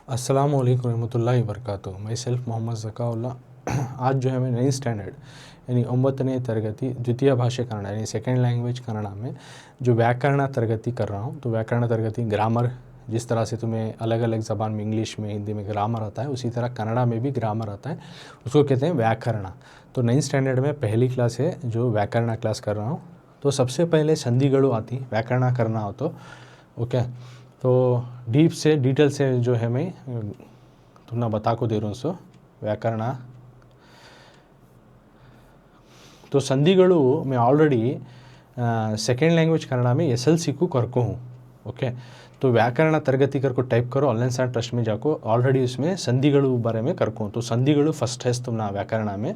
अस्सलाम वालेकुम रहमतुल्लाहि वबरकातुहू। मैं सेल्फ मोहम्मद ज़काउल्लाह। आज जो है मैं 9th स्टैंडर्ड यानी 9ನೇ ತರಗತಿ द्वितीय भाषा कन्नड़ यानी सेकेंड लैंग्वेज कन्नड़ा में जो व्याकरण तरगति कर रहा हूँ। तो व्याकरण तरगति ग्रामर, जिस तरह से तुम्हें अलग अलग ज़बान में इंग्लिश में हिंदी में ग्रामर आता है, उसी तरह कन्नड़ा में भी ग्रामर आता है, उसको कहते हैं व्याकरण। तो 9th स्टैंडर्ड में पहली क्लास है जो व्याकरण क्लास कर रहा हूँ। तो सबसे पहले संधिगणु आती व्याकरण करना हो तो ओके। तो डीप से डिटेल से जो है मैं तुम्हें बता को दे रहा हूँ। सो व्याकरण तो संधिगणु मैं ऑलरेडी सेकेंड लैंग्वेज कन्नड़ा में SLC को करको हूँ। ओके, तो व्याकरण तरगति करको टाइप करो ऑनलाइन साइट ट्रस्ट में जाको, ऑलरेडी उसमें संधिगणु बारे में करको हूँ। तो संधिगणु फर्स्ट है तुमना व्याकरण में।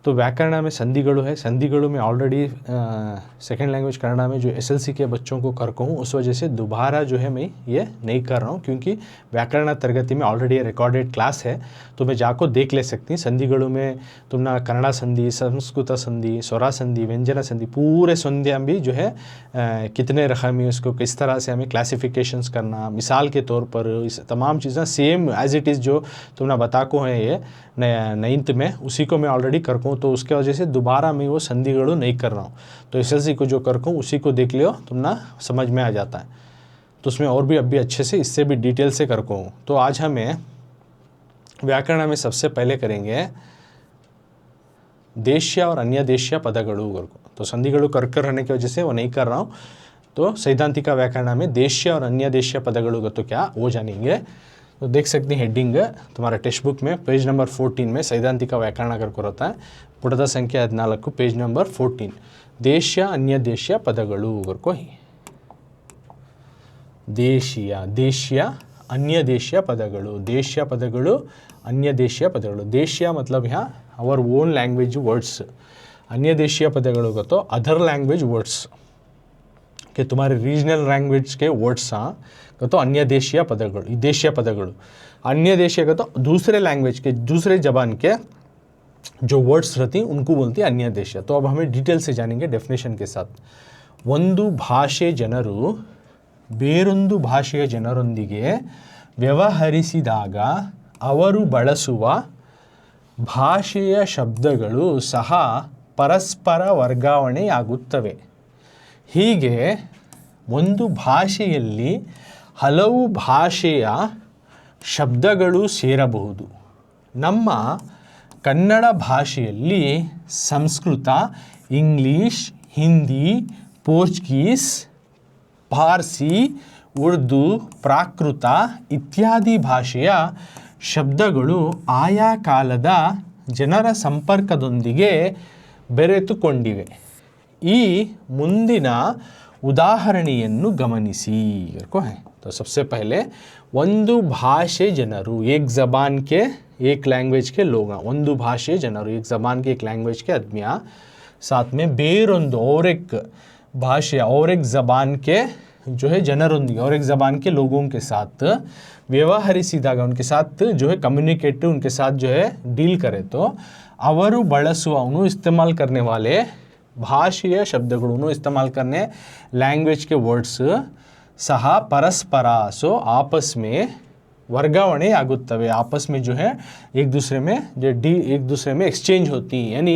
तो व्याकरण में संधिगणु है। संधिगणु में ऑलरेडी सेकेंड लैंग्वेज कन्नड़ा में जो SLC के बच्चों को करको हूँ, उस वजह से दोबारा जो है मैं ये नहीं कर रहा हूँ, क्योंकि व्याकरण तरगति में ऑलरेडी रिकॉर्डेड क्लास है। तो मैं जाको देख ले सकती। संधिगणु में तुमना कन्नड़ा संधि, संस्कृत संधि, स्वरा संधि, व्यंजना संधि, पूरे संधि भी जो है कितने रकम है, उसको किस तरह से हमें क्लासिफिकेशंस करना, मिसाल के तौर पर इस तमाम चीज़ें सेम एज इट इज़ जो तुमने बता को है ये 9th में, उसी को मैं ऑलरेडी करको हूँ। तो उसके वजह से दोबारा मैं वो संधिगणु नहीं कर रहा हूँ। तो SLC को जो करको हूँ उसी को देख लियो, तुमना समझ में आ जाता है। तो उसमें और भी अभी अच्छे से इससे भी डिटेल से करको हूँ। तो आज हमें व्याकरण में सबसे पहले करेंगे देशीय और अन्य देशीय पदगणु करको। तो संधिगणु कर रहने की वजह से वो नहीं कर रहा हूँ। तो सैद्धांतिक व्याकरण में देशीय और अन्य देशीय पदगणु का तो क्या वो जानेंगे। तो देख सकते हैं हेडिंग तुम्हारा टेक्स्ट बुक में पेज नंबर 14 में सैद्धांतिक व्याकरण करको रहता है। पुटದ संख्या 14 पेज नंबर 14 देशीय अन्य देशीय पदगणु करको ही देशीय अन्य देशीय पदगणु, देशीय पदगणु अन्य देशीय पदगणु। देशीय मतलब यहाँ आवर ओन लैंग्वेज वर्ड्स, अन्य देशीय पदगणु का तो अदर लैंग्वेज वर्ड्स के तुम्हारे रीजनल लैंग्वेज के वर्ड्स का तो अन्य देशीय पदगणु, देशीय पदगणु। अन्य देशीय का तो दूसरे लैंग्वेज के, दूसरे जबान के जो वर्ड्स रहती उनको बोलती है अन्य देशीय। तो अब हमें डिटेल से जानेंगे डेफिनेशन के साथ। ಒಂದು ಭಾಷೆ ಜನರು ಬೇರೊಂದು ಭಾಷೆಯ ಜನರೊಂದಿಗೆ ವ್ಯವಹರಿಸಿದಾಗ ಅವರು ಬಳಸುವ ಭಾಷೆಯ ಶಬ್ದಗಳು ಸಹ ಪರಸ್ಪರ ವರ್ಗಾವಣೆಯಾಗುತ್ತವೆ। ಹೀಗೆ ಒಂದು ಭಾಷೆಯಲ್ಲಿ ಹಲವು ಭಾಷೆಯ ಶಬ್ದಗಳು ಸೇರಬಹುದು। ನಮ್ಮ ಕನ್ನಡ ಭಾಷೆಯಲ್ಲಿ ಸಂಸ್ಕೃತ, ಇಂಗ್ಲಿಷ್, ಹಿಂದಿ, ಪೋರ್ಚುಗೀಸ್, ಪಾರ್ಸಿ, ಉರ್ದು, ಪ್ರಾಕೃತ ಇತ್ಯಾದಿ ಭಾಷೆಯ ಶಬ್ದಗಳು ಆಯಾ ಕಾಲದ ಜನರ ಸಂಪರ್ಕದೊಂದಿಗೆ ಬೆರೆತುಕೊಂಡಿವೆ। ಈ ಮುಂದಿನ ಉದಾಹರಣೆಯನ್ನು ಗಮನಿಸಿ को है। तो सबसे पहले ಒಂದು ಭಾಷೆ ಜನರು, एक ज़बान के एक लैंग्वेज के लोग, ಒಂದು ಭಾಷೆ ಜನರು एक ज़बान के एक लैंग्वेज के आदमियाँ, साथ में ಬೇರೊಂದು और एक भाषा और एक ज़बान के जो है ಜನರೊಂದಿಗೆ और एक ज़बान के लोगों के साथ ವ್ಯವಹರಿಸಿದಾಗ, उनके साथ जो है कम्युनिकेट, उनके साथ जो है डील करे, तो ಅವರು ಬಳಸುವ इस्तेमाल करने वाले ಭಾಷೆಯ ಶಬ್ದಗಳನ್ನು इस्तेमाल करने लैंग्वेज के वर्ड्स सह परस्पर सो आपस में वर्गावणे आगुत्तवे, आपस में जो है एक दूसरे में एक्सचेंज होती है। यानी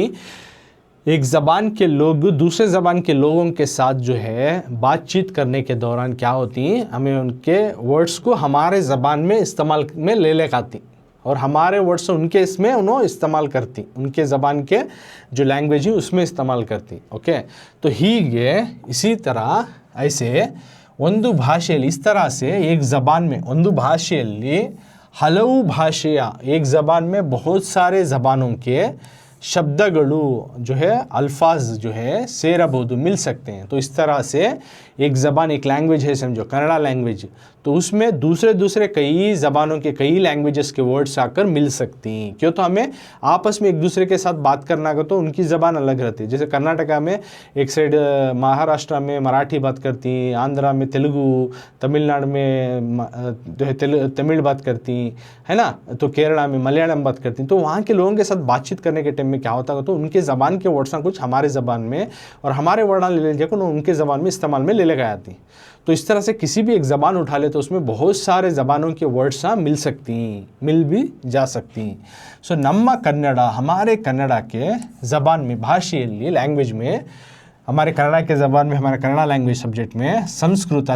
एक ज़बान के लोग दूसरे ज़बान के लोगों के साथ जो है बातचीत करने के दौरान क्या होती हैं, हमें उनके वर्ड्स को हमारे ज़बान में इस्तेमाल में ले लेकर आती और हमारे वर्ड्स उनके इसमें उन्होंने इस्तेमाल करती, उनके ज़बान के जो लैंग्वेज है उसमें इस्तेमाल करती। ओके, तो ಹೀಗೆ इसी तरह ऐसे ಒಂದು ಭಾಷೆಯಲ್ಲಿ इस तरह से एक ज़बान में ಒಂದು ಭಾಷೆಯಲ್ಲಿ ಹಲವು ಭಾಷೆಯ, एक ज़बान में बहुत सारे ज़बानों के शब्दगणु जो है अल्फाज जो है सेरಬಹುದು, मिल सकते हैं। तो इस तरह से एक ज़बान, एक लैंग्वेज है समझो कन्नड़ा लैंग्वेज, तो उसमें दूसरे कई ज़बानों के कई लैंग्वेजेस के वर्ड्स आकर मिल सकती हैं। क्यों? तो हमें आपस में एक दूसरे के साथ बात करना का तो उनकी ज़बान अलग रहती है। जैसे कर्नाटका में एक साइड महाराष्ट्र में मराठी बात करती, आंध्रा में तेलुगु, तमिलनाडु में जो है तमिल बात करती है ना, तो केरला में मलयालम बात करती। तो वहाँ के लोगों के साथ बातचीत करने के टाइम में क्या होता है, तो उनके ज़बान के वर्ड्स कुछ हमारे ज़बान में और हमारे वर्ड ले जाकर उनके ज़बान में इस्तेमाल में ले ले लगा आती। तो इस तरह से किसी भी एक ज़बान उठा ले तो उसमें बहुत सारे ज़बानों के वर्ड्स मिल भी जा सकती। सो नम्मा कन्नड़, हमारे कन्नड़ा के ज़बान में, भाषೆಯಲ್ಲಿ, लैंग्वेज में, हमारे कन्नड़ा के ज़बान में, हमारे कन्नड़ा लैंग्वेज सब्जेक्ट में, संस्कृत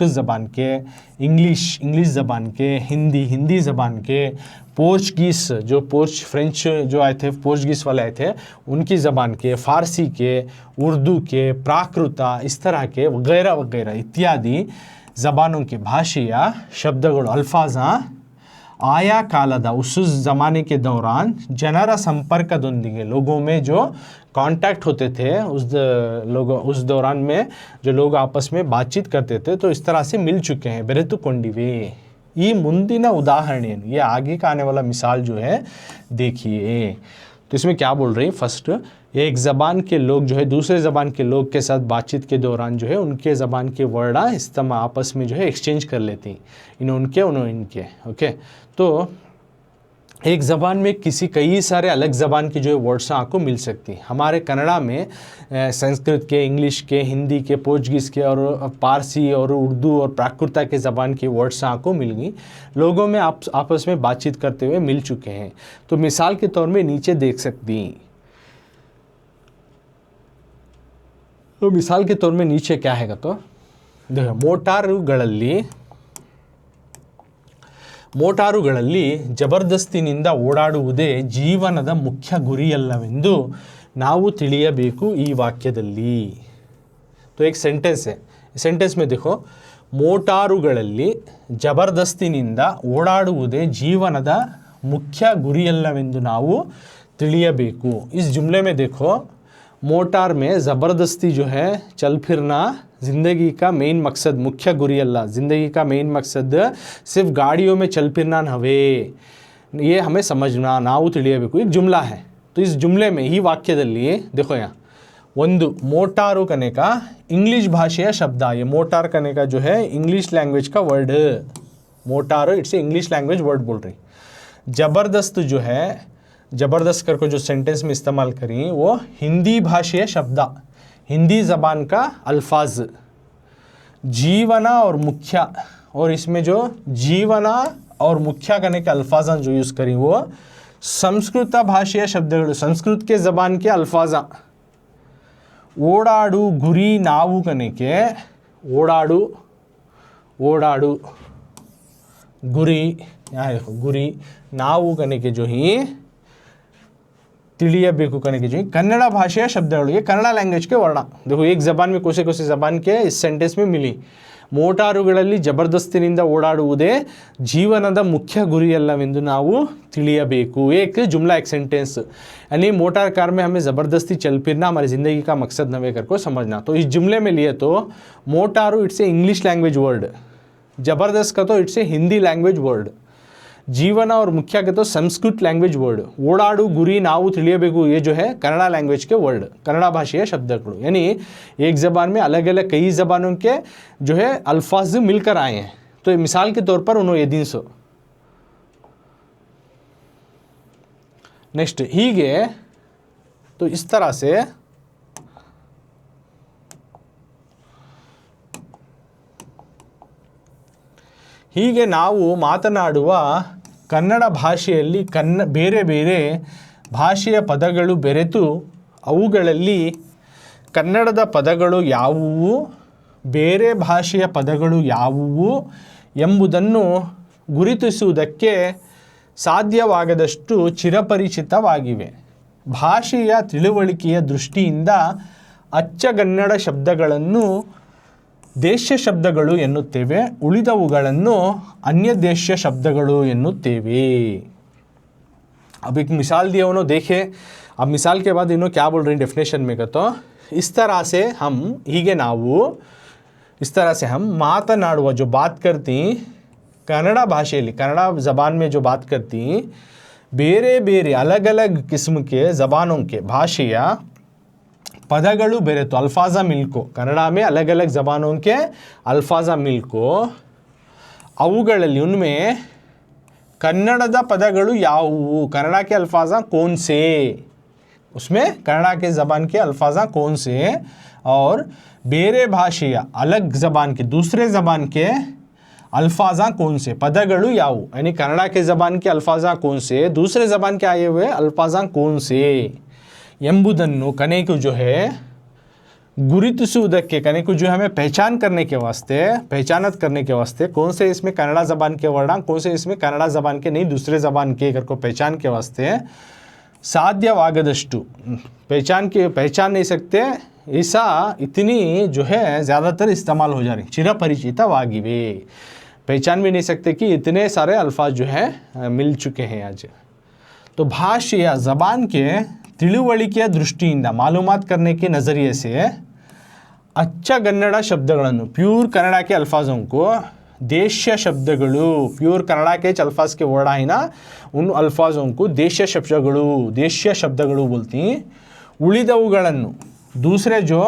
ज़बान के, इंग्लिश ज़बान के, हिंदी ज़बान के, पोर्चुगीज़ जो फ्रेंच जो आए थे, पोर्चुगीज़ वाले आए थे उनकी ज़बान के, फ़ारसी के, उर्दू के, प्राकृत, इस तरह के वगैरह वगैरह इत्यादि ज़बानों के भाषೆಯ शब्दಗಳು, अल्फाज़ा आया कालद, उस ज़माने के दौरान जनरा संपर्कदೊಂದಿಗೆ, लोगों में जो कांटेक्ट होते थे उस दौरान में जो लोग आपस में बातचीत करते थे, तो इस तरह से मिल चुके हैं। ಬೆರೆತುಕೊಂಡಿವೆ। ये ಮುಂದಿನ उदाहरण, ये आगे का आने वाला मिसाल जो है देखिए। तो इसमें क्या बोल रही है, फर्स्ट एक ज़बान के लोग जो है दूसरे ज़बान के लोग के साथ बातचीत के दौरान जो है उनके ज़बान के वर्ड इस्तेमाल आपस में जो है एक्सचेंज कर लेती, उनके इनके। ओके, तो एक ज़बान में कई सारे अलग ज़बान की जो है वर्ड्स आपको मिल सकती। हमारे कन्नड़ा में संस्कृत के, इंग्लिश के, हिंदी के, पोर्चुगीज़ के और पारसी और उर्दू और प्राकृत के ज़बान की वर्ड्स आपको मिल गई, लोगों में आपस में बातचीत करते हुए मिल चुके हैं। तो मिसाल के तौर में नीचे देख सकती। तो मिसाल के तौर में नीचे क्या है तो देखो, ಮೋಟಾರುಗಳಲ್ಲಿ ಜಬರ್ದಸ್ತಿನಿಂದ ಓಡಾಡುವುದೇ ಜೀವನದ ಮುಖ್ಯ ಗುರಿಯಲ್ಲವೆಂದು ನಾವು ತಿಳಿಯಬೇಕು ಈ ವಾಕ್ಯದಲ್ಲಿ। तो एक सेंटेंस है, सेंटेंस में देखो, ಮೋಟಾರುಗಳಲ್ಲಿ ಜಬರ್ದಸ್ತಿನಿಂದ ಓಡಾಡುವುದೇ ಜೀವನದ ಮುಖ್ಯ ಗುರಿಯಲ್ಲವೆಂದು ನಾವು ತಿಳಿಯಬೇಕು। इस जुमले में देखो, मोटार में ज़बरदस्ती जो है चल फिरना ज़िंदगी का मेन मकसद, मुख्य गुरी अल्लाह, ज़िंदगी का मेन मकसद सिर्फ गाड़ियों में चल फिरना नवे, ये हमें समझना, नाउ ತಿಳಿಯಬೇಕು। एक जुमला है, तो इस जुमले में ही वाक्यದಲ್ಲಿ देखो यहाँ ಒಂದು मोटारू करने का इंग्लिश भाषा शब्द, ये मोटार करने का जो है इंग्लिश लैंग्वेज का वर्ड, मोटारो इट्स इंग्लिश लैंग्वेज वर्ड बोल रही। ज़बरदस्त जो है, ज़बरदस्त करके जो सेंटेंस में इस्तेमाल करी वो हिंदी भाषा शब्द, हिंदी ज़बान का अल्फाज। जीवना और मुख्य, और इसमें जो जीवना और मुख्य करने के अल्फाजा जो यूज़ करी वो संस्कृत भाषा शब्दಗಳು, संस्कृत के ज़बान के अल्फाजा। ಓಡಾಡು ಗುರಿ ನಾವು ಕನೆಕೆ, ಓಡಾಡು गुरी, यहाँ देखो गुरी ನಾವು कनेके जो ही ತಿಳಿಯಬೇಕು कनेके जो ही कन्नड़ा भाषा शब्दಗಳು, ये कन्नड़ा लैंग्वेज के वर्ण। देखो एक ज़बान में कोसे ज़बान के इस सेंटेंस में मिली। ಮೋಟಾರುಗಳಲ್ಲಿ ಜಬರ್ದಸ್ತಿನಿಂದ ಓಡಾಡುವುದೇ ಜೀವನದ ಮುಖ್ಯ ಗುರಿಯಲ್ಲವೆಂದು ನಾವು ತಿಳಿಯಬೇಕು। एक जुमला एक सेंटेंस, यानी मोटार कार में हमें ज़बरदस्ती चल फिरना हमारी ज़िंदगी का मकसद नवे कर को समझना। तो इस जुमले में लिए तो मोटारू it's a English language word, ज़बरदस्त का तो it's a Hindi language word, जीवन और मुख्य के तो संस्कृत लैंग्वेज वर्ड, ಓಡಾಡು ಗುರಿ ನಾವು ತಿಳಿಯಬೇಕು ये जो है कन्नड़ा लैंग्वेज के वर्ड, कन्नड़ा भाषा शब्दಗಳು। यानी एक ज़बान में अलग अलग कई ज़बानों के जो है अल्फाज मिलकर आए हैं। तो मिसाल के तौर पर उन्होंने दिन सो नेक्स्ट ಹೀಗೆ, तो इस तरह से ಹೀಗೆ ನಾವು ಮಾತನಾಡುವ ಕನ್ನಡ ಭಾಷೆಯಲ್ಲಿ ಬೇರೆ ಬೇರೆ ಭಾಷೆಯ ಪದಗಳು ಬೆರೆತು ಅವುಗಳಲ್ಲಿ ಕನ್ನಡದ ಪದಗಳು ಯಾವುವು, ಬೇರೆ ಭಾಷೆಯ ಪದಗಳು ಯಾವುವು ಎಂಬುದನ್ನು ಗುರುತಿಸುವುದಕ್ಕೆ ಸಾಧ್ಯವಾಗದಷ್ಟು ಚಿರಪರಿಚಿತವಾಗಿವೆ। ಭಾಷೆಯ ತಿಳುವಳಿಕೆಯ ದೃಷ್ಟಿಯಿಂದ ಅಚ್ಚಗನ್ನಡ ಶಬ್ದಗಳನ್ನು ದೇಶ ಶಬ್ದಗಳು ಎನ್ನುತ್ತೇವೆ, ಉಳಿದವುಗಳನ್ನು अन्य देश शब्दಗಳು ಎನ್ನುತ್ತೇವೆ। अब एक मिसाल दिया उन्होंने देखे, अब मिसाल के बाद इन्होंने क्या बोल रही हैं डेफिनेशन में, तो इस तरह से हम ಹೀಗೆ ನಾವು, इस तरह से हम ಮಾತನಾಡುವ जो बात करती कन्नड़ा भाषೆಯಲ್ಲಿ, कन्नड़ा ज़बान में जो बात करती ಬೇರೆ ಬೇರೆ अलग अलग किस्म के ज़बानों के भाषೆಯ पदಗಳು ಬೆರೆತು अल्फाजा मिलको, कन्नड़ा में अलग अलग ज़बानों के अल्फाजा मिलको ಅವುಗಳಲ್ಲಿ उनमें ಕನ್ನಡದ ಪದಗಳು ಯಾವುವು, कन्नड़ा के अल्फाजा कौन से, उसमें कन्नड़ा के ज़बान के अल्फाजा कौन से हैं और ಬೇರೆ ಭಾಷೆಯ अलग ज़बान के दूसरे ज़बान के अल्फाजा कौन से पदगलु यावु यानी कन्नड़ा के ज़बान के अल्फाजा कौन से दूसरे ज़बान के आए हुए अल्फाजा कौन से ಎಂಬುದನ್ನು कनेकु जो है गुरुतिसुವುದಕ್ಕೆ कनेकु जो हमें पहचान करने के वास्ते पहचानत करने के वास्ते कौन से इसमें कन्नड़ा ज़बान के वर्ड कौन से इसमें कन्नड़ा ज़बान के नहीं दूसरे ज़बान के कर को पहचान के वास्ते साध्यवागदष्टु पहचान नहीं सकते ऐसा इतनी जो है ज़्यादातर इस्तेमाल हो जा रही चिरपरिचितವಾಗಿವೆ पहचान भी नहीं सकते कि इतने सारे अल्फाज जो है मिल चुके हैं आज। तो भाषೆಯ ज़बान के ತಿಳುವಳಿಕೆಯ ದೃಷ್ಟಿಯಿಂದ मालूमात करने के नज़रिए से अच्छा कन्नड़ा शब्दಗಳನ್ನು प्योर कन्नड़ा के अल्फाजों को देशीय शब्दಗಳು प्योर कन्नड़ा के अल्फाज के वर्ड है ना उन अल्फाजों को देशीय शब्दಗಳು बोलती हैं। ಉಳಿದವುಗಳನ್ನು दूसरे जो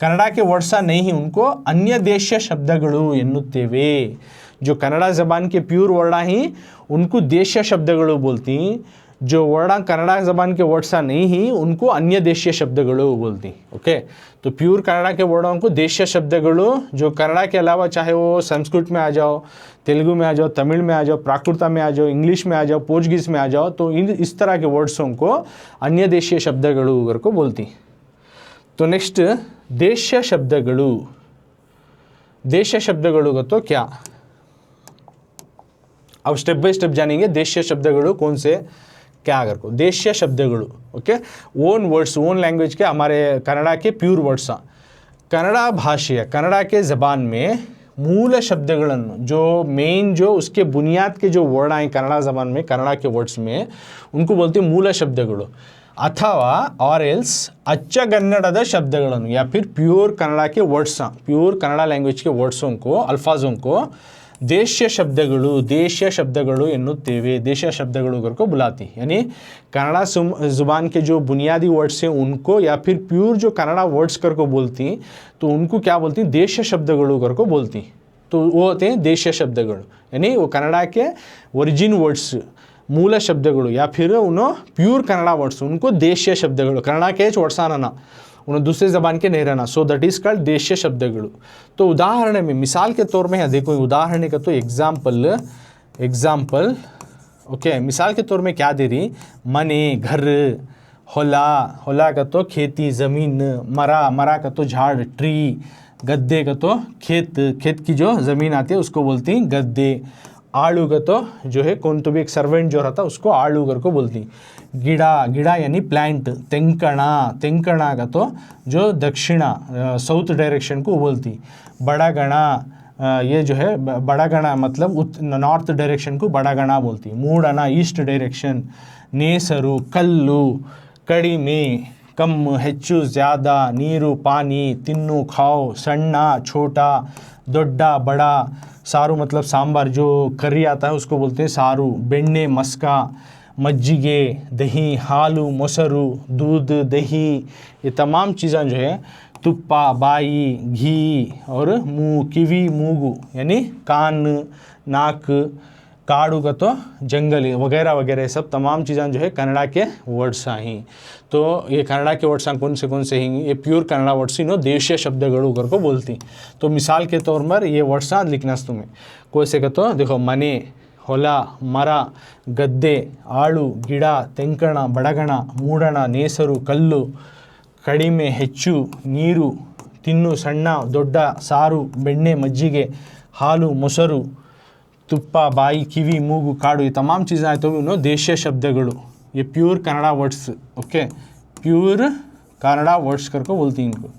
कन्नड़ा के वर्ड्स नहीं हैं उनको अन्य देशीय शब्दಗಳು ಎನ್ನುತ್ತೇವೆ। जो कन्नड़ा ज़बान के प्योर वर्ड हैं उनको देशीय शब्दಗಳು बोलती हैं। जो वर्ड कन्नड़ा ज़बान के वर्ड्स नहीं ही उनको अन्य देशीय शब्दಗಳು बोलती। ओके, तो प्योर कन्नड़ा के वर्डों को देशीय शब्दಗಳು जो कन्नड़ा के अलावा चाहे वो संस्कृत में आ जाओ, तेलुगु में आ जाओ, तमिल में आ जाओ, प्राकृत में आ जाओ, इंग्लिश में आ जाओ, पोर्चुगीज़ में आ जाओ, तो इस तरह के वर्ड्सों को अन्य देशीय शब्दಗಳು को बोलती। तो नेक्स्ट देशीय शब्दಗಳು का तो क्या, अब स्टेप बाय स्टेप जानेंगे देशीय शब्दಗಳು कौन से क्या अगर को देशीय शब्दಗಳು। Okay, own words own language के हमारे कन्नड़ा के प्योर वर्ड्स कन्नड़ा भाषೆಯ कन्नड़ा के ज़बान में मूल शब्दಗಳನ್ನು जो मेन जो उसके बुनियाद के जो वर्ड आए कन्नड़ा ज़बान में कन्नड़ा के वर्ड्स में उनको बोलते हैं मूल शब्दಗಳು अथवा और एल्स अಚ್ಚಗನ್ನಡದ शब्दಗಳನ್ನು या फिर प्योर कन्नड़ा के वर्ड्स प्योर कन्नड़ा लैंग्वेज के वर्ड्सों को अल्फाजों को देशीय शब्दಗಳು ಎನ್ನುತ್ತೇವೆ। देशीय शब्दಗಳು को बुलाती यानी कन्नड़ा ज़ुबान के जो बुनियादी वर्ड्स हैं उनको या फिर प्योर जो कन्नड़ा वर्ड्स कर को बोलती तो उनको क्या बोलती देशीय शब्दಗಳು कर को बोलती। तो वो होते हैं देशीय शब्दಗಳು यानी वो कन्नड़ा के ओरिजिन वर्ड्स मूल शब्दಗಳು या फिर उन्होंने प्योर कन्नड़ा वर्ड्स उनको देशीय शब्दಗಳು कन्नड़ा के वर्ड्स आना उन्हें दूसरे ज़बान के नहीं रहना। सो दैट इज़ कॉल्ड देशीय शब्दಗಳು। तो उदाहरण में मिसाल के तौर में देखो उदाहरण का तो एग्जाम्पल ओके मिसाल के तौर में क्या दे रही मने घर होला का तो खेती ज़मीन मरा का तो झाड़ ट्री गद्दे का तो खेत की जो ज़मीन आती है उसको बोलती हैं गद्दे। आड़ू का तो जो है कौन तो भी एक सर्वेंट जो रहता उसको आड़ू कर को बोलती। गिड़ा यानी प्लांट तेंकणा का तो जो दक्षिणा साउथ डायरेक्शन को बोलती। बड़ा गणा ये जो है बड़ा गणा मतलब नॉर्थ डायरेक्शन को बड़ा गणा बोलती। मूडना ईस्ट डायरेक्शन। ನೇಸರು कल्लू कड़िमे कम ಹೆಚ್ಚು ज़्यादा नीरू पानी तिन्नु खाओ सन्ना छोटा दोड्डा बड़ा। सारू मतलब सांबार जो करी आता है उसको बोलते हैं सारू। बेन्ने मस्का मज्जिगे दही हालू मोसरू दूध दही ये तमाम चीज़ें जो है तुप्पा बाई घी और मुँह किवी मूगू यानी कान नाक काड़ू का तो जंगली वगैरह वगैरह सब तमाम चीज़ें जो है कन्नड़ा के वर्ड्स हैं। तो ये कन्नड़ा के वर्ड्स कौन से हैं ये प्योर कन्नड़ा वर्ड्स ही नो देशीय शब्दಗಳು कर को बोलती। तो मिसाल के तौर पर ये वर्ड्स लिखना तुम्हें कोई से का तो देखो मने ಹೊಲ ಮರ ಗದ್ದೆ ಆಳು ಗಿಡ ತೆಂಕಣ ಬಡಗಣ ಮೂಡಣ ನೇಸರು ಕಲ್ಲು ಕಡಿಮೆ ಹೆಚ್ಚು ನೀರು ತಿನ್ನು ಸಣ್ಣ ದೊಡ್ಡ ಸಾರು ಬೆಣ್ಣೆ ಮಜ್ಜಿಗೆ ಹಾಲು ಮೊಸರು ತುಪ್ಪ ಬಾಯಿ ಕಿವಿ ಮೂಗು ಕಾಡು ये तमाम चीज़ें आए तो उन्होंने देशीय शब्दಗಳು ये pure Kannada words. Okay, pure Kannada words करके बोलती हैं इनको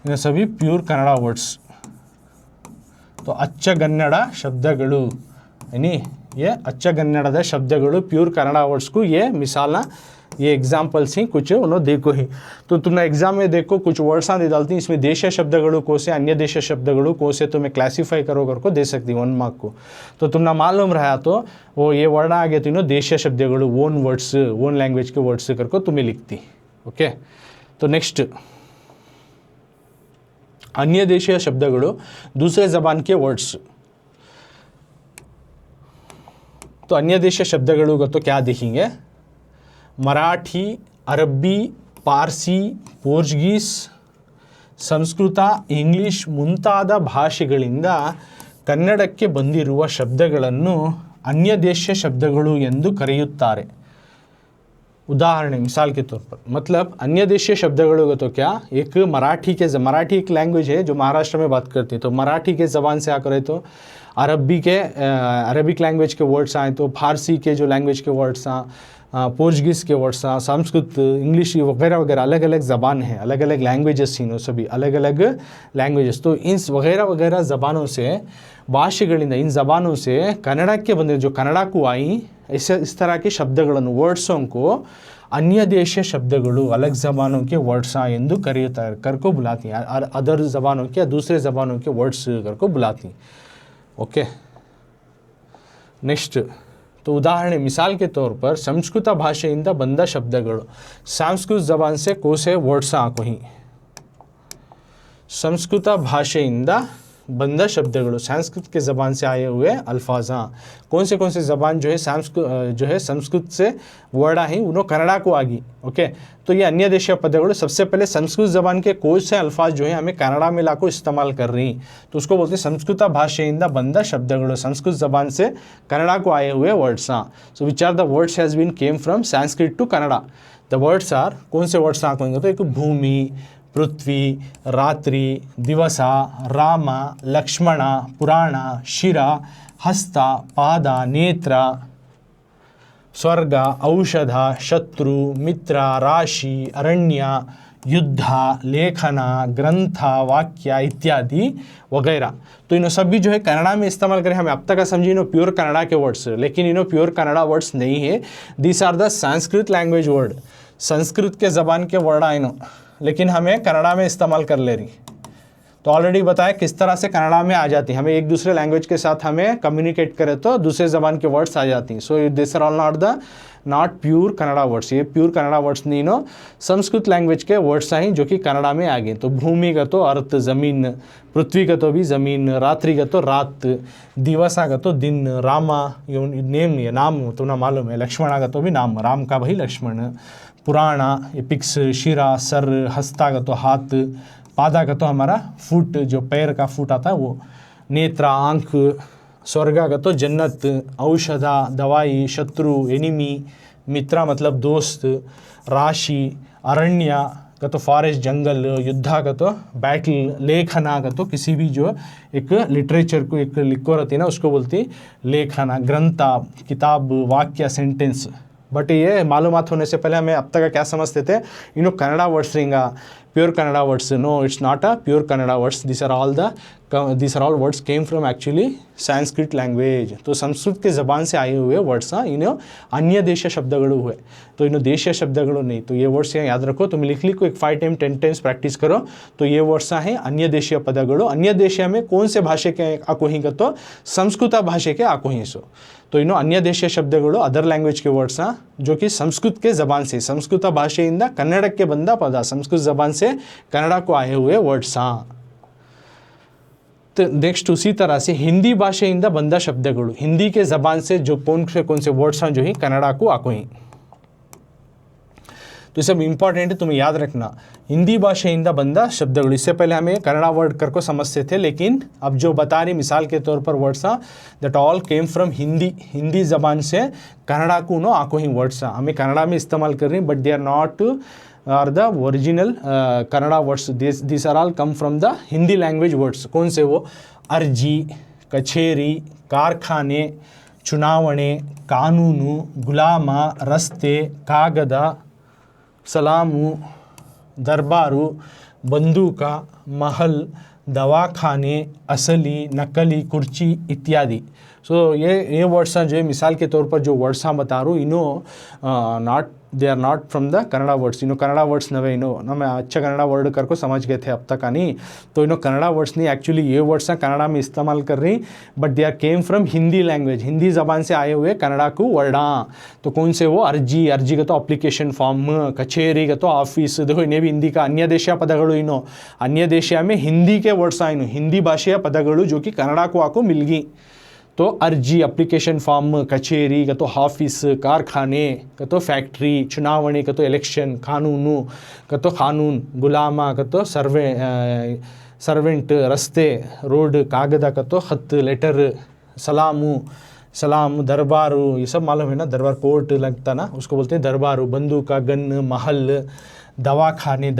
ये सभी प्योर कन्नड़ा वर्ड्स। तो ಅಚ್ಚಗನ್ನಡ शब्दಗಳು यानी ये ಅಚ್ಚಗನ್ನಡದ शब्दಗಳು प्योर कन्नड़ा वर्ड्स को ये मिसाल ये एग्जाम्पल्स ही कुछ उन्होंने देखो ही। तो तुमने एग्जाम में देखो कुछ वर्ड्स दे डालती हैं इसमें देशीय शब्दಗಳು को से अन्य देशीय शब्दಗಳು को से तुम्हें क्लासीफाई करो करको दे सकती 1 मार्क को। तो तुमने मालूम रहा तो वो ये वर्ड आ गए तो देशीय शब्दಗಳು ओन वर्ड्स ओन लैंग्वेज के वर्ड्स करको तुम्हें लिखती। ओके, तो नेक्स्ट अन्य देशीय शब्दಗಳು दूसरे ज़बान के वर्ड्स। तो अन्य देशीय शब्दಗಳು का तो क्या देखेंगे मराठी ಅರಬ್ಬಿ, ಪಾರ್ಸಿ, ಪೋರ್ಚುಗೀಸ್, ಸಂಸ್ಕೃತ, ಇಂಗ್ಲಿಷ್ ಮುಂತಾದ ಭಾಷೆಗಳಿಂದ ಕನ್ನಡಕ್ಕೆ ಬಂದಿರುವ ಶಬ್ದಗಳನ್ನು ಅನ್ಯದೇಶ ಶಬ್ದಗಳು ಎಂದು ಕರೆಯುತ್ತಾರೆ. उदाहरण मिसाल के तौर पर, मतलब अन्य देशीय शब्दगणों का तो क्या, एक मराठी एक लैंग्वेज है जो महाराष्ट्र में बात करती है, तो मराठी के ज़बान से आकर है तो अरबिक लैंग्वेज के वर्ड्स आए, तो फारसी के जो लैंग्वेज के वर्ड्स पोर्चुगीज़ के वर्ड्स, संस्कृत, इंग्लिश वगैरह वगैरह अलग अलग ज़बान है, अलग अलग लैंग्वेजेस थी, सभी अलग अलग लैंग्वेजेस. तो इन वगैरह वगैरह ज़बानों से, ಭಾಷೆಗಳಿಂದ, इन ज़बानों से ಕನ್ನಡಕ್ಕೆ ಬಂದಿರೋ जो कन्नड़ा को आई, इस तरह के शब्दಗಳನ್ನು, वर्ड्सों को अन्य देशीय शब्दಗಳು, अलग ज़बानों के वर्ड्स ಎಂದು ಕರೆಯುತ್ತಾರೆ, करको बुलाती हैं, अदर ज़बानों के, दूसरे ज़बानों के वर्ड्स करको बुलाती हैं. Okay, next. तो उदाहरण मिसाल के तौर पर ಸಂಸ್ಕೃತ ಭಾಷೆಯಿಂದ ಬಂದ ಶಬ್ದಗಳು, ಸಂಸ್ಕೃತ ज़बान से कोसे वर्ड्स आको ही, संस्कृत भाषेಯಿಂದ बंदा शब्दगणों, संस्कृत के ज़बान से आए हुए अल्फाज, कौन से ज़बान जो है संस्कृत से वर्ड आई उन्होंने कन्नड़ा को आ गई. ओके, तो ये अन्य देशीय पदगणों सबसे पहले संस्कृत ज़बान के कोई से अल्फाज जो है हमें कन्नड़ा में लाको इस्तेमाल कर रही, तो उसको बोलते हैं संस्कृत भाषेಯಿಂದ बंदा शब्दगणों, संस्कृत ज़बान से कन्नड़ा को आए हुए words. So which are the words has been came from Sanskrit to Kannada. The words are, कौन से वर्ड्स आएंगे, तो एक भूमि, पृथ्वी, रात्रि, दिवस, राम, लक्ष्मण, पुराण, शिर, हस्त, पाद, नेत्र, स्वर्ग, औषध, शत्रु, मित्र, राशि, अरण्य, युद्ध, लेखन, ग्रंथ, वाक्य इत्यादि वगैरह. तो इन्हों सभी जो है कन्नड़ा में इस्तेमाल करें. हमें अब तक का समझी इन्हों प्योर कन्नड़ा के वर्ड्स, लेकिन इन्हों प्योर कन्नड़ा वर्ड्स नहीं है. This are the Sanskrit language word, Sanskrit के ज़बान के वर्ड आए नो, लेकिन हमें कन्नड़ा में इस्तेमाल कर ले रही. तो ऑलरेडी बताया किस तरह से कन्नड़ा में आ जाती है, हमें एक दूसरे लैंग्वेज के साथ हमें कम्युनिकेट करें तो दूसरे ज़बान के वर्ड्स आ जाती हैं. So this are all not pure Kannada words, ये प्योर कन्नड़ा वर्ड्स नहीं नो, संस्कृत लैंग्वेज के वर्ड्स हैं जो कि कन्नड़ा में आ गए. तो भूमि का तो अर्थ, ज़मीन, पृथ्वी का तो भी ज़मीन, रात्रि का तो रात, दिवसा का तो दिन, रामा नेम, ये नाम तो ना मालूम है, लक्ष्मणा का तो भी नाम, राम का भाई लक्ष्मण, पुराण, एपिक्स, शिरा सर, हस्ता का तो हाथ, पादा का तो हमारा फुट, जो पैर का फुट आता है वो, नेत्र आँख, स्वर्ग का तो जन्नत, औषध दवाई, शत्रु एनिमी, मित्र मतलब दोस्त, राशि, अरण्य का तो फॉरेस्ट जंगल, युद्धा का तो बैटल, लेखना का तो किसी भी जो एक लिटरेचर को एक लिखो रहती है ना उसको बोलती लेखना, ग्रंथा किताब, वाक्य, सेंटेंस. बट ये मालूमात होने से पहले हमें अब तक क्या समझते थे, इन्हों कन्नड़ा वर्ड्स रहेंगा, pure Kannada words. No, it's not a pure Kannada words. This are all words came from actually Sanskrit language. तो संस्कृत के ज़बान से आए हुए वर्ड्स इन्हों अन्य देशीय शब्दगणु हुए, तो इन्हों देशीय शब्दगणु नहीं. तो ये वर्ड्स यहाँ याद रखो, तुम लिख को एक 5 टाइम 10 टाइम्स प्रैक्टिस करो. तो ये वर्ड्स हैं अन्य देशीय पदगणु. अन्य देशीय में कौन से भाषा के आकोही का, तो संस्कृत भाषा के आकोही सो. तो इन्हों अन्य देशीय शब्दगणु, अदर लैंग्वेज के वर्ड्स जो कि संस्कृत के ज़बान से, संस्कृत भाषೆಯಿಂದ ಕನ್ನಡಕ್ಕೆ ಬಂದ ಪದ, संस्कृत ज़बान से कन्नड़ा को आए हुए वर्ड्स. तो नेक्स्ट उसी तरह से हिंदी भाषೆಯಿಂದ ಬಂದ शब्दगणु, हिंदी के ज़बान से जो कौन से वर्ड्स हैं जो ही कन्नड़ा को आको ही. तो ये सब इंपॉर्टेंट है, तुम्हें याद रखना. हिंदी भाषೆಯಿಂದ ಬಂದ शब्दगणु, इससे पहले हमें कन्नड़ा वर्ड कर को समझते थे, लेकिन अब जो बता रही मिसाल के तौर पर words that all came from Hindi ज़बान से कन्नड़ा को नो आको ही वर्ड्स हमें कन्नड़ा में इस्तेमाल कर रही, but they are not are the original Kannada words. This are all come from the Hindi language words. कौन से वो, अर्जी, कचेरी, कारखाने, चुनावणे, कानूनु, गुलाम, रस्ते, कागद, सलामु, दरबारू, बंदूका, महल, दवाखाने, असली, नकली, कुर्ची इत्यादि. सो ये वर्ड्स जो है मिसाल के तौर पर जो वर्ड्स बता रहा हूँ, इन्हों they are not from the Kannada words. इन्हों कन्नड़ा वर्ड्स नवे, इन्हों मैं अच्छा कन्नड़ा वर्ड कर को समझ गए थे अब तक नहीं. तो इन्हों कन्नड़ा वर्ड्स नहीं, एक्चुअली ये वर्ड्स कन्नड़ा में इस्तेमाल कर रही, but they are came from Hindi language, Hindi ज़बान से आए हुए कन्नड़ा को वर्डा. तो कौन से वो, अर्जी का तो अप्लीकेशन फॉर्म, कचेरी का तो ऑफिस. देखो इन्हें भी हिंदी का अन्य देशीय पदगणु, इन्हों अन्य देशीय में हिंदी के वर्ड्स आए, हिंदी भाषೆಯ ಪದಗಳು जो कि कन्नड़ा को आको मिल गई. तो अर्जी, अप्लिकेशन फॉर्म, कचेरी का तो ऑफिस, कारखाने का तो फैक्ट्री, चुनावणे का तो इलेक्शन, कानूनु का तो कानून, गुलामा का तो सर्वेंट, रस्ते, रोड, कागदा का तो खत, लेटर, सलाम, दरबारू, ये सब मालूम है ना, दरबार कोर्ट लगता ना, उसको बोलते हैं दरबारू, बंदूक का गन, महल, दवाखाने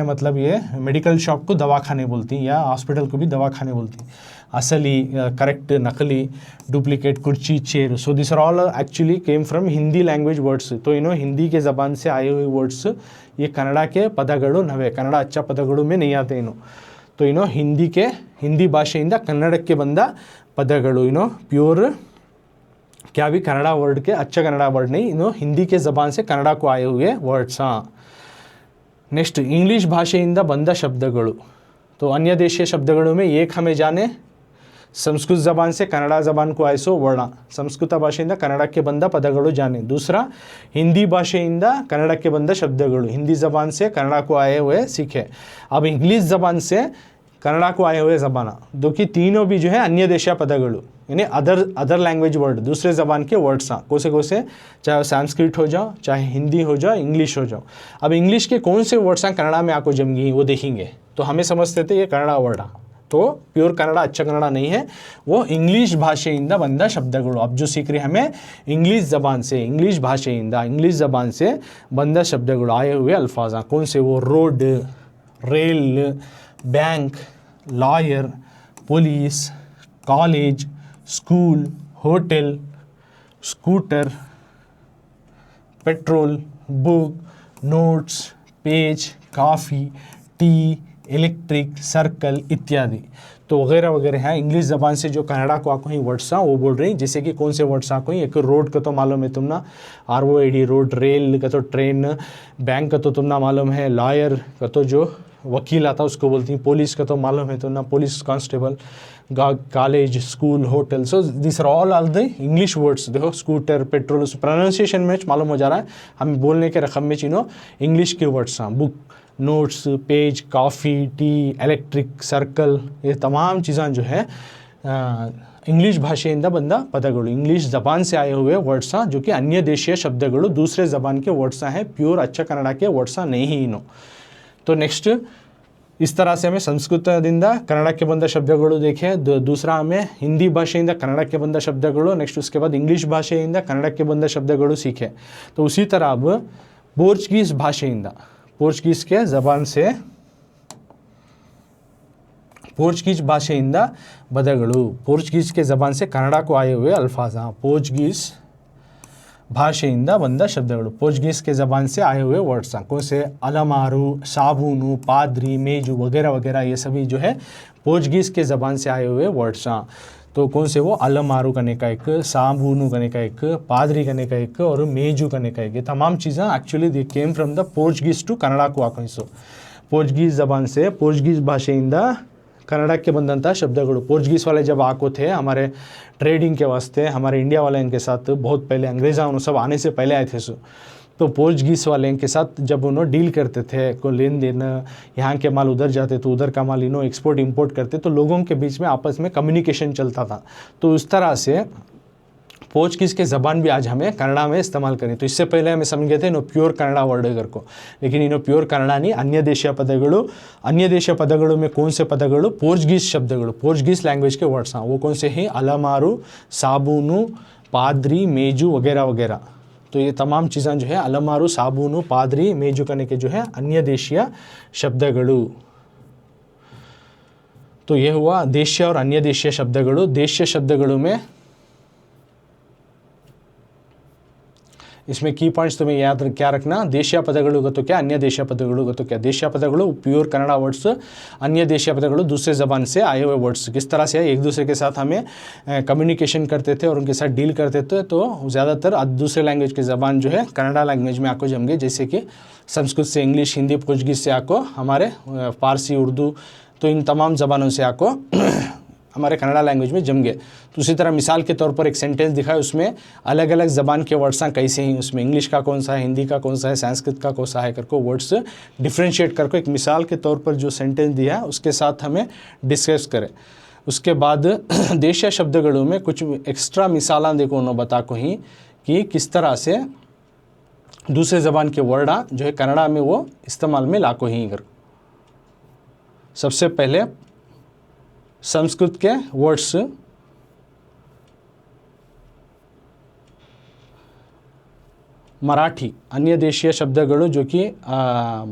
मतलब ये मेडिकल शॉप को दवाखाने बोलती हैं, या हॉस्पिटल को भी दवाखाने बोलती हैं। असली, करेक्ट, नकली, डुप्लीकेट, कुर्ची, chair. So this are all actually came from Hindi language words. तो हिंदी के ज़बान से आए हुए वर्ड्स ये कन्नड़ा के ಪದಗಳು ನವೆ, ಕನ್ನಡ ಅಚ್ಚ ಪದಗಳು में नहीं आते तो ಹಿಂದಿ ಭಾಷೆಯಿಂದ ಕನ್ನಡಕ್ಕೆ ಬಂದ ಪದಗಳು प्योर क्या भी कन्नड़ा वर्ड के अच्छा कन्नड़ा वर्ड नहीं, हिंदी के ज़बान से कन्नड़ा को आए हुए वर्ड्स। हाँ, नेक्स्ट इंग्लिश भाषೆಯಿಂದ ಬಂದ ಶಬ್ದಗಳು। तो अन्य देशीय शब्दों में एक हमें जाने संस्कृत ज़बान से कन्नड़ा ज़बान को आयसो वर्ण, संस्कृत भाषೆಯಿಂದ ಕನ್ನಡಕ್ಕೆ ಬಂದ ಪದಗಳು जाने। दूसरा हिंदी भाषೆಯಿಂದ ಕನ್ನಡಕ್ಕೆ ಬಂದ ಶಬ್ದಗಳು, हिंदी ज़बान से कन्नड़ा को आए हुए सीखे। अब इंग्लिश ज़बान से कन्नड़ा को आए हुए ज़बाना, दो कि तीनों भी जो है अन्य देशीय पदಗಳು, यानी अदर लैंग्वेज वर्ड, दूसरे ज़बान के वर्ड्स हैं। कोसे चाहे संस्कृत हो जाओ, चाहे हिंदी हो जाओ, इंग्लिश हो जाओ। अब इंग्लिश के कौन से वर्ड्स हैं कन्नड़ा में आपको जमगी वो देखेंगे, तो हमें समझते थे ये कन्नड़ा वर्ड है, तो प्योर कन्नड़ा अच्छा कन्नड़ा नहीं है, वो इंग्लिश ಭಾಷೆಯಿಂದ ಬಂದ ಶಬ್ದಗಳು। अब जो सीख रहे हैं हमें इंग्लिश ज़बान से, इंग्लिश ಭಾಷೆಯಿಂದ, इंग्लिश ज़बान से ಬಂದ ಶಬ್ದಗಳು, आए हुए अल्फाज कौन से, वो road, rail, bank, lawyer, police, college, school, hotel, scooter, petrol, book, notes, page, coffee, T, electric, circle इत्यादि। तो वगैरह वगैरह हैं इंग्लिश ज़बान से जो कन्नड़ा को आपको ही वर्ड्स हैं वो बोल रही हैं। जैसे कि कौन से वर्ड्स आपको ही, एक रोड का तो मालूम है तुम ना, ROAD रोड, रेल का तो ट्रेन, बैंक का तो तुम ना मालूम है, लॉयर का तो जो वकील आता उसको बोलती हैं, पुलिस का तो मालूम है तुम ना, police constable, college, school, hotel. So this are all the English words. देखो स्कूटर, पेट्रोल, प्रोनाउंसिएशन में मालूम हो जा रहा है, हम बोलने के रकम में इंग्लिश के वर्ड्स हैं। Book, notes, page, coffee, T, electric, circle, ये तमाम चीज़ें जो है इंग्लिश ಭಾಷೆಯಿಂದ ಬಂದ ಪದಗಳು, इंग्लिश ज़बान से आए हुए वर्ड्स हैं, जो कि अन्य देशीय शब्दಗಳು, दूसरे ज़बान के वर्ड्स हैं, प्योर अच्छा कन्नड़ा के वर्ड्स नहीं ही। तो नेक्स्ट इस तरह से हमें ಸಂಸ್ಕೃತದಿಂದ ಕನ್ನಡಕ್ಕೆ ಬಂದ ಶಬ್ದಗಳು देखे, दूसरा हमें हिंदी ಭಾಷೆಯಿಂದ ಕನ್ನಡಕ್ಕೆ ಬಂದ ಶಬ್ದಗಳು, नेक्स्ट उसके बाद इंग्लिश ಭಾಷೆಯಿಂದ ಕನ್ನಡಕ್ಕೆ ಬಂದ ಶಬ್ದಗಳು सीखे। तो उसी तरह अब पोर्चुगीज़ ಭಾಷೆಯಿಂದ, पोर्चुगीज़ के ज़बान से पोर्चुगीज़ ಭಾಷೆಯಿಂದ ಪದಗಳು, पोर्चुगीज़ के ज़बान से कन्नड़ा को आए हुए अल्फाज, पोर्चुगीज़ ಭಾಷೆಯಿಂದ ಬಂದ ಶಬ್ದಗಳು, पोर्चुगीज़ के ज़बान से आए हुए वर्ड्स हैं। कौन से, अलमारू, साबुनु, पादरी, मेजू वगैरह वगैरह, ये सभी जो है पोर्चुगीज़ के ज़बान से आए हुए वर्ड्स हैं। तो कौन से, वो अलमारू करने का एक, साबुनु करने का एक, पादरी करने का एक, और मेजू करने का एक, ये तमाम चीज़ें actually they came from the Portuguese to Kannada को आको। सो पोर्चुगीज़ ज़बान से पोर्चुगीज़ ಭಾಷೆಯಿಂದ ಕನ್ನಡಕ್ಕೆ ಬಂದಂಥ ಶಬ್ದಗಳು। पोर्चुगीज़ वाले जब आको थे हमारे ट्रेडिंग के वास्ते, हमारे इंडिया वाले इनके साथ बहुत पहले, अंग्रेज़ों सब आने से पहले आए थे। सो तो पोर्चुगीज़ वाले के साथ जब उन्होंने डील करते थे, को लेन देन, यहाँ के माल उधर जाते तो उधर का माल एक्सपोर्ट इंपोर्ट करते, तो लोगों के बीच में आपस में कम्युनिकेशन चलता था। तो उस तरह से पोर्चुगीज़ के ज़बान भी आज हमें कन्नड़ा में इस्तेमाल करें। तो इससे पहले हमें समझ गए थे प्योर कन्नड़ा वर्ड अगर को, लेकिन प्योर कन्नड़ा नहीं, अन्य देशीय पदಗಳು, अन्य देशीय पदಗಳು में कौन से पदಗಳು, पोर्चुगीज़ शब्दಗಳು, पोर्चुगीज़ लैंग्वेज के वर्ड्स हैं, वो कौन से हैं, अलमारू, साबुनु, पादरी, मेजू वगैरह वगैरह। तो ये तमाम चीज़ें जो है अलमारू, साबुनु, पादरी, मेजू करने के जो है अन्य देशीय शब्दಗಳು। तो ये हुआ देशीय और अन्य देशीय शब्दಗಳು। देशीय शब्दಗಳು में इसमें की पॉइंट्स तुम्हें याद क्या रखना, देशीय ಪದಗಳು तो क्या, अन्य देशीय पदಗಳು तो क्या। देशीय पदಗಳು प्योर कन्नड़ा वर्ड्स, अन्य देशीय पदಗಳು दूसरे ज़बान से आए हुए वर्ड्स। किस तरह से एक दूसरे के साथ हमें कम्युनिकेशन करते थे और उनके साथ डील करते थे, तो ज़्यादातर दूसरे लैंग्वेज की ज़बान जो है कन्नड़ा लैंग्वेज में आपको जम गए, जैसे कि संस्कृत से इंग्लिश, हिंदी, पोर्चुगीज़ से आपको हमारे फारसी, उर्दू, तो इन तमाम ज़बानों से आपको हमारे कन्नड़ा लैंग्वेज में जम गए। तो उसी तरह मिसाल के तौर पर एक सेंटेंस दिखा है, उसमें अलग अलग ज़बान के वर्ड्स हैं कैसे हैं, उसमें इंग्लिश का कौन सा है, हिंदी का कौन सा है, संस्कृत का कौन सा है करके वर्ड्स डिफ्रेंशिएट करके एक मिसाल के तौर पर जो सेंटेंस दिया है उसके साथ हमें डिस्कस करें। उसके बाद देशीय शब्दगणों में कुछ एक्स्ट्रा मिसाला देखो उन्होंने बता को ही कि किस तरह से दूसरे ज़बान के वर्डा जो है कन्नड़ा में वो इस्तेमाल में लाको ही कर। सबसे पहले संस्कृत के वर्ड्स मराठी अन्य देशीय शब्दगणों जो कि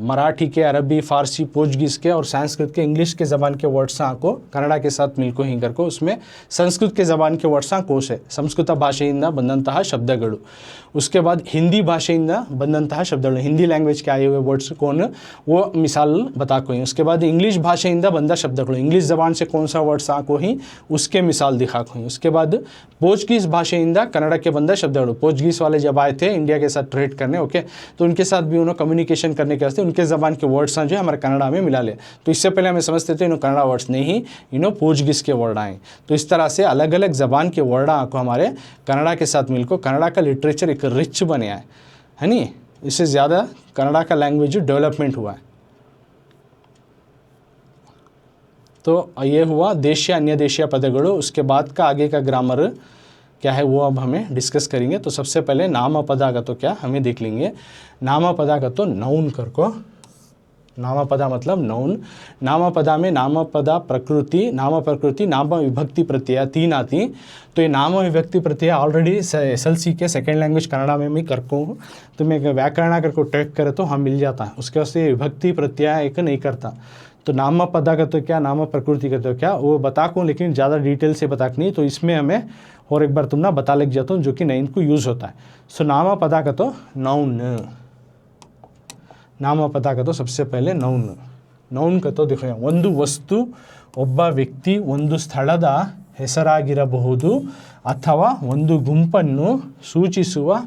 मराठी के, अरबी, फारसी, पोर्चुगीज़ के और संस्कृत के, इंग्लिश के ज़बान के वर्ड्स को कन्नड़ा के साथ मिलको ही करको उसमें संस्कृत के ज़बान के वर्ड्स कोश है संस्कृत भाषೆಯಿಂದ ಬಂದಂತಹ शब्दगणु। उसके बाद हिंदी भाषೆಯಿಂದ ಬಂದಂತಹ शब्दगणु, हिंदी लैंग्वेज के आए हुए वर्ड्स कौन वो मिसाल बता को ही। उसके बाद इंग्लिश भाषೆಯಿಂದ ಬಂದ शब्दगणु, इंग्लिश ज़बान से कौन सा वर्ड्स को ही उसके मिसाल दिखा को ही। उसके बाद पोर्चुगीज़ भाषೆಯಿಂದ कन्नड़ा के बंदा शब्दगणु, पोर्चुगीज़ वाले जब आए थे इंडिया के साथ ट्रेड करने, ओके, तो उनके साथ भी उन्होंने कम्युनिकेशन करने के वास्ते उनके ज़बान के वर्ड्स जो है हमारे कन्नड़ा में मिला ले। तो इससे पहले हमें समझते थे इन्हों कन्नड़ा वर्ड्स नहीं, इन्हों पोर्चुगीज़ के वर्ड आए। तो इस तरह से अलग अलग ज़बान के वर्ड को हमारे कन्नड़ा के साथ मिलकर कन्नड़ा का लिटरेचर एक रिच बने है नहीं। इससे ज़्यादा कन्नड़ा का लैंग्वेज डेवलपमेंट हुआ है। तो ये हुआ देशीय अन्य देशीय पदगणु। उसके बाद का आगे का ग्रामर क्या है वो अब हमें डिस्कस करेंगे। तो सबसे पहले नामपदा तो क्या हमें देख लेंगे। नामपदा तो नाउन करको, नामपदा मतलब नाउन। नामपदा में नामपदा प्रकृति, नाम प्रकृति, नाम विभक्ति प्रत्यय 3 आती। तो ये नाम विभक्ति प्रत्यय ऑलरेडी SLC के सेकेंड लैंग्वेज कन्नड़ा में मैं करको हूँ। तो मैं व्याकरण करको ट्रैक करे तो हम मिल जाता है। उसके वास्ते विभक्ति प्रत्यय एक नहीं करता। तो नामपदा का तो क्या, नाम प्रकृति का तो क्या वो बता को, लेकिन ज़्यादा डिटेल से बता नहीं। तो इसमें हमें और एक बार तुम ना बता लग जाता हूँ जो कि नहीं इनको यूज़ होता है। सो नामपदा का तो नाउन, नामपदा का तो सबसे पहले नाउन। नाउन का तो देखो ಒಂದು ವಸ್ತು, ಒಬ್ಬ ವ್ಯಕ್ತಿ, ಒಂದು ಸ್ಥಳದ ಹೆಸರಾಗಿರಬಹುದು ಅಥವಾ ಒಂದು ಗುಂಪನ್ನು ಸೂಚಿಸುವ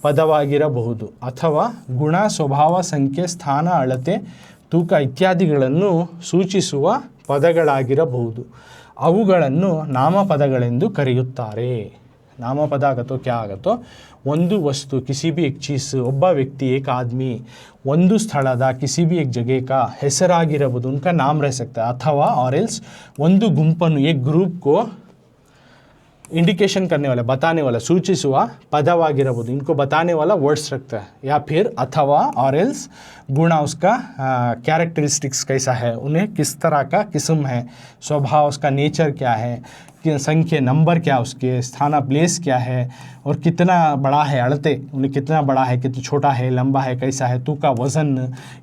ಪದವಾಗಿರಬಹುದು ಅಥವಾ ಗುಣ, ಸ್ವಭಾವ, ಸಂಖ್ಯೆ, ಸ್ಥಾನ, ಅಳತೆ, ತೂಕ ಇತ್ಯಾದಿಗಳನ್ನು ಸೂಚಿಸುವ ಪದಗಳಾಗಿರಬಹುದು। ಅವುಗಳನ್ನು ನಾಮಪದಗಳೆಂದು ಕರೆಯುತ್ತಾರೆ। नामपदा का तो क्या आगतो, ಒಂದು वस्तु किसी भी एक चीज़, ಒಬ್ಬ व्यक्ति एक आदमी, ಒಂದು ಸ್ಥಳದ किसी भी एक जगह का, ಹೆಸರಾಗಿರಬಹುದು उनका नाम रह सकता है, अथवा और एल्स ಒಂದು ಗುಂಪನ್ನು एक ग्रुप को इंडिकेशन करने वाला, बताने वाला, सूचिಸುವ पदವಾಗಿರಬಹುದು इनको बताने वाला वर्ड्स रखता है। या फिर अथवा और एल्स गुणा, उसका कैरेक्टरिस्टिक्स कैसा है, उन्हें किस तरह का किस्म है, स्वभाव उसका नेचर क्या है, संख्या नंबर क्या उसके, स्थाना प्लेस क्या है और कितना बड़ा है, अड़ते उन्हें कितना बड़ा है, कितना छोटा है, लंबा है, कैसा है, तू का वज़न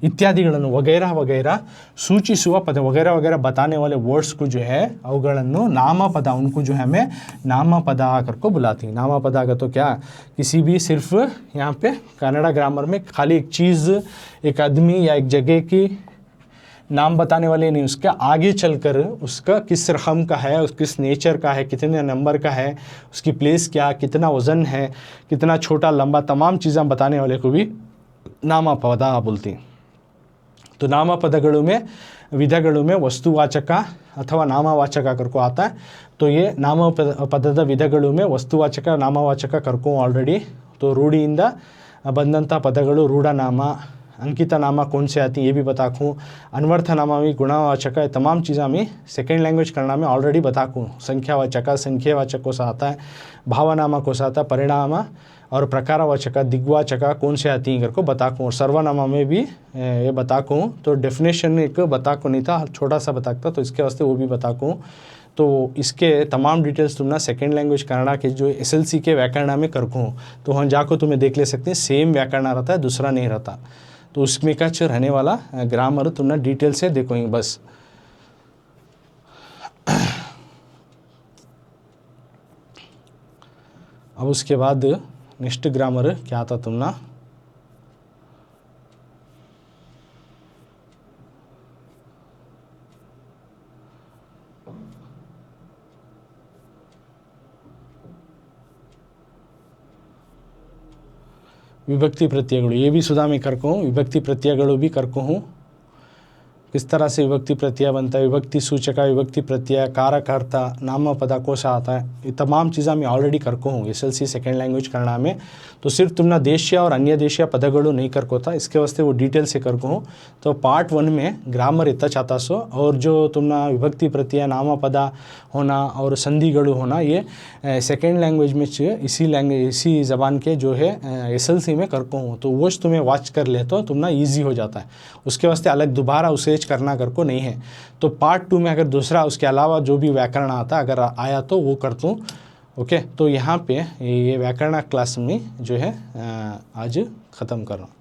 इत्यादिಗಳನ್ನು वगैरह वगैरह सूचिಸುವ पद वगैरह वगैरह बताने वाले वर्ड्स को जो है अवಗಳನ್ನು नामपद, उनको जो है हमें नामपदा करको बुलाती हैं। नामपदा का तो क्या, किसी भी सिर्फ यहाँ पे कन्नड़ा ग्रामर में खाली एक चीज़, एक आदमी या एक जगह की नाम बताने वाले नहीं, उसका आगे चलकर उसका किस रकम का है, किस नेचर का है, कितने नंबर का है, उसकी प्लेस क्या, कितना वज़न है, कितना छोटा लंबा, तमाम चीज़ें बताने वाले को भी नामपदा बोलती हैं। तो नामपदगणु में विधगणु में वस्तुवाचक अथवा नामवाचक करको आता है। तो ये नामपदದ ವಿಧಗಳು में ವಸ್ತುವಾಚಕ ನಾಮವಾಚಕ ಕರ್ಕೋ ऑलरेडी। तो रूढ़िಯಿಂದ ಬಂದಂಥ ಪದಗಳು ರೂಢನಾಮ, अंकिता नामा कौन से आती हैं ये भी बताऊँ, अनवर्थ नामा भी, गुणावाचक, तमाम चीज़ें हमें सेकेंड लैंग्वेज कन्नड़ा में ऑलरेडी बताऊँ। संख्यावाचक, संख्यावाचक को सा आता है, भावनामा को सा आता है, परिणाम और प्रकारवाचक, दिग्वाचक कौन से आती हैं करको बताऊँ। और सर्वनामा में भी ये बताऊँ। तो डेफिनेशन एक बताऊँ नहीं था, छोटा सा बताता, तो इसके वास्ते वो भी बताऊँ। तो इसके तमाम डिटेल्स तुम ना सेकेंड लैंग्वेज कन्नड़ा के जो SLC के व्याकरण में करको, तो हम जाको तुम्हें देख ले सकते हैं, सेम व्याकरण रहता है, दूसरा नहीं रहता। तो उसमें का रहने वाला ग्रामर तुम ना डिटेल से देखोगे बस। अब उसके बाद नेक्स्ट ग्रामर क्या था तुम ना, विभक्ति प्रत्ययಗಳು, ये भी सुधा में करको हूँ, विभक्ति प्रत्ययಗಳು भी करको हूँ। किस तरह से विभक्ति प्रत्यय बनता है, विभक्ति सूचक, विभक्ति प्रत्यय, कारकर्ता, नामपद कौन सा आता है, ये तमाम चीज़ मैं ऑलरेडी करको हूँ SLC सेकेंड लैंग्वेज कन्नड़ में। तो सिर्फ तुमना देशीय और अन्य देशीय पदगळु नहीं करको था, इसके वास्ते वो डिटेल से करको हूँ। तो पार्ट 1 में ग्रामर इतना चाहता सो, और जो तुमना विभक्ति प्रत्यय, नामपद होना और संधिगळु होना, ये सेकेंड लैंग्वेज में इसी ज़बान के जो है SLC में करको हूँ। तो वो तुम्हें वॉच कर ले तो तुमना ईजी हो जाता है, उसके वास्ते अलग दोबारा उसे करना कर को नहीं है। तो पार्ट 2 में अगर दूसरा उसके अलावा जो भी व्याकरण आता अगर आया तो वो करता हूँ। ओके, तो यहाँ पे ये व्याकरण क्लास में जो है आज ख़त्म कर रहा हूँ।